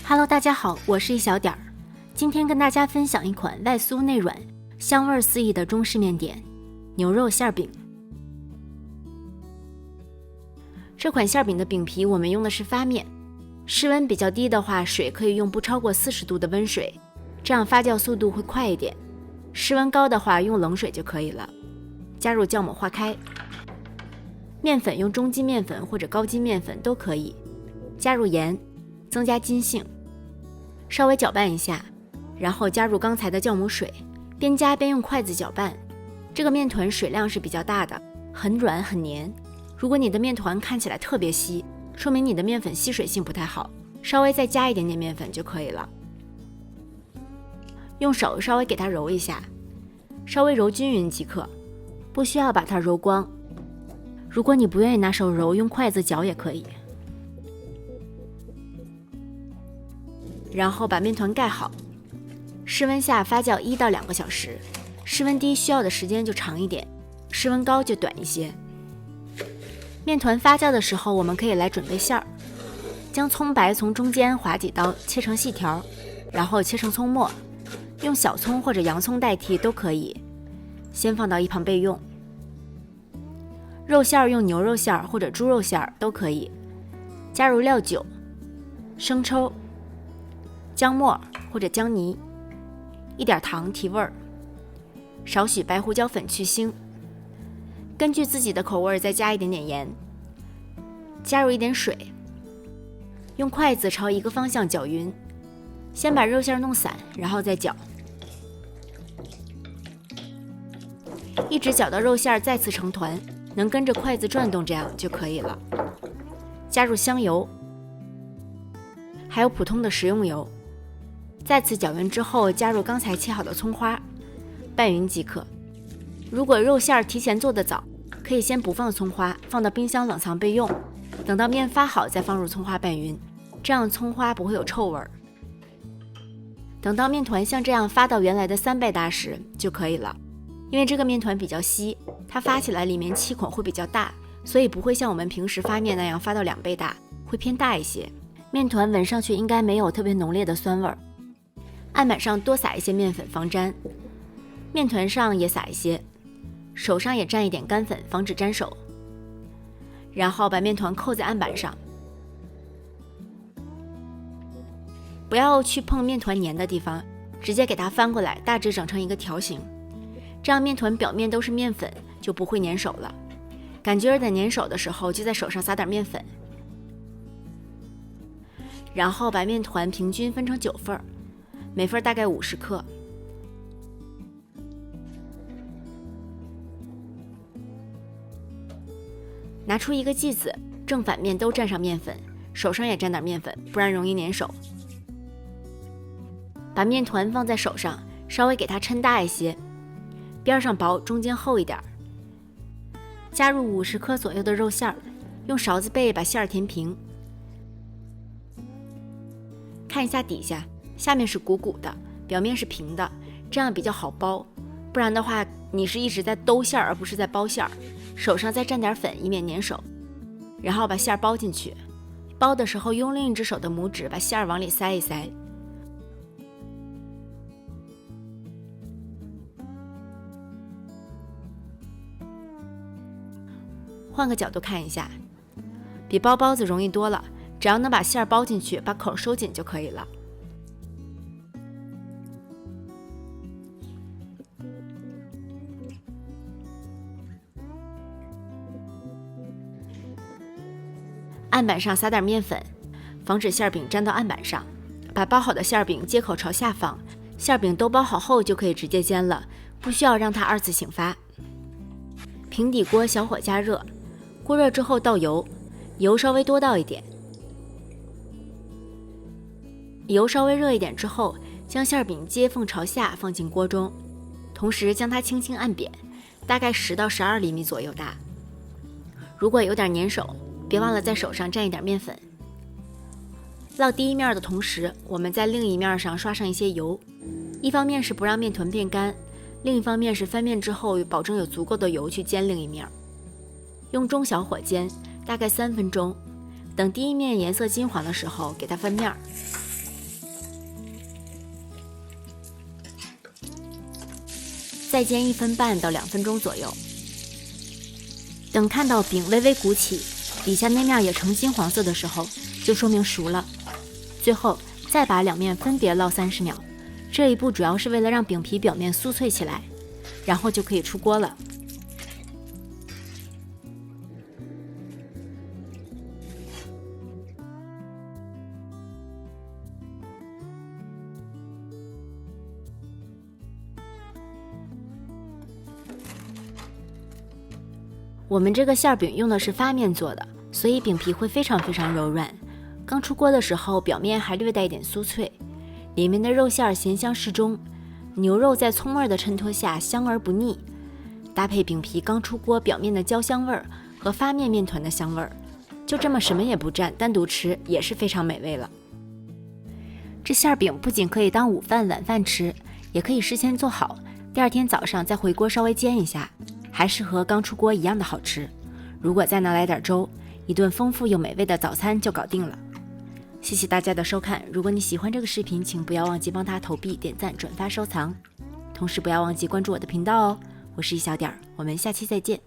Hello， 大家好，我是一小点儿。今天跟大家分享一款外酥内软、香味四溢的中式面点——牛肉馅饼。这款馅饼的饼皮我们用的是发面，室温比较低的话，水可以用不超过40度的温水，这样发酵速度会快一点。室温高的话，用冷水就可以了。加入酵母化开，面粉用中筋面粉或者高筋面粉都可以。加入盐，增加筋性。稍微搅拌一下，然后加入刚才的酵母水，边加边用筷子搅拌。这个面团水量是比较大的，很软很黏。如果你的面团看起来特别稀，说明你的面粉吸水性不太好，稍微再加一点点面粉就可以了。用手稍微给它揉一下，稍微揉均匀即可，不需要把它揉光。如果你不愿意拿手揉，用筷子搅也可以。然后把面团盖好，室温下发酵1到2个小时，室温低需要的时间就长一点，室温高就短一些。面团发酵的时候，我们可以来准备馅儿，将葱白从中间划几刀，切成细条，然后切成葱末，用小葱或者洋葱代替都可以，先放到一旁备用。肉馅儿用牛肉馅儿或者猪肉馅儿都可以，加入料酒、生抽、姜末或者姜泥，一点糖提味儿，少许白胡椒粉去腥，根据自己的口味再加一点点盐，加入一点水，用筷子朝一个方向搅匀，先把肉馅弄散，然后再搅，一直搅到肉馅再次成团，能跟着筷子转动，这样就可以了。加入香油，还有普通的食用油。再次搅匀之后，加入刚才切好的葱花，拌匀即可。如果肉馅提前做得早，可以先不放葱花，放到冰箱冷藏备用，等到面发好再放入葱花拌匀，这样葱花不会有臭味儿。等到面团像这样发到原来的3倍大时就可以了。因为这个面团比较稀，它发起来里面气孔会比较大，所以不会像我们平时发面那样发到2倍大，会偏大一些。面团闻上去应该没有特别浓烈的酸味儿。案板上多撒一些面粉防粘，面团上也撒一些，手上也蘸一点干粉防止粘手。然后把面团扣在案板上，不要去碰面团粘的地方，直接给它翻过来，大致整成一个条形，这样面团表面都是面粉，就不会粘手了。感觉有点粘手的时候，就在手上撒点面粉，然后把面团平均分成9份，每份大概50克。拿出一个剂子，正反面都蘸上面粉，手上也蘸点面粉，不然容易粘手。把面团放在手上，稍微给它抻大一些，边上薄，中间厚一点。加入50克左右的肉馅儿，用勺子背把馅儿填平。看一下底下，下面是鼓鼓的，表面是平的，这样比较好包。不然的话，你是一直在兜馅儿，而不是在包馅儿。手上再蘸点粉，以免粘手。然后把馅儿包进去，包的时候用另一只手的拇指把馅儿往里塞一塞。换个角度看一下，比包包子容易多了，只要能把馅儿包进去，把口收紧就可以了。案板上撒点面粉，防止馅饼粘到案板上。把包好的馅饼接口朝下放，馅饼都包好后就可以直接煎了，不需要让它2次醒发。平底锅小火加热，锅热之后倒油，油稍微多倒一点。油稍微热一点之后，将馅饼接缝朝下放进锅中，同时将它轻轻按扁，大概10到12厘米左右大。如果有点粘手，别忘了在手上蘸一点面粉。烙第一面的同时，我们在另一面上刷上一些油，一方面是不让面团变干，另一方面是翻面之后保证有足够的油去煎另一面。用中小火煎，大概3分钟，等第一面颜色金黄的时候给它翻面。再煎1分半到2分钟左右。等看到饼微微鼓起，底下那面也呈金黄色的时候，就说明熟了。最后再把两面分别烙30秒，这一步主要是为了让饼皮表面酥脆起来，然后就可以出锅了。我们这个馅饼用的是发面做的，所以饼皮会非常柔软。刚出锅的时候，表面还略带一点酥脆，里面的肉馅咸香适中，牛肉在葱味的衬托下香而不腻，搭配饼皮刚出锅表面的焦香味儿和发面面团的香味儿，就这么什么也不蘸，单独吃也是非常美味了。这馅饼不仅可以当午饭晚饭吃，也可以事先做好，第二天早上再回锅稍微煎一下，还是和刚出锅一样的好吃。如果再拿来点粥，一顿丰富又美味的早餐就搞定了。谢谢大家的收看，如果你喜欢这个视频，请不要忘记帮它投币、点赞、转发、收藏，同时不要忘记关注我的频道哦。我是一小点儿，我们下期再见。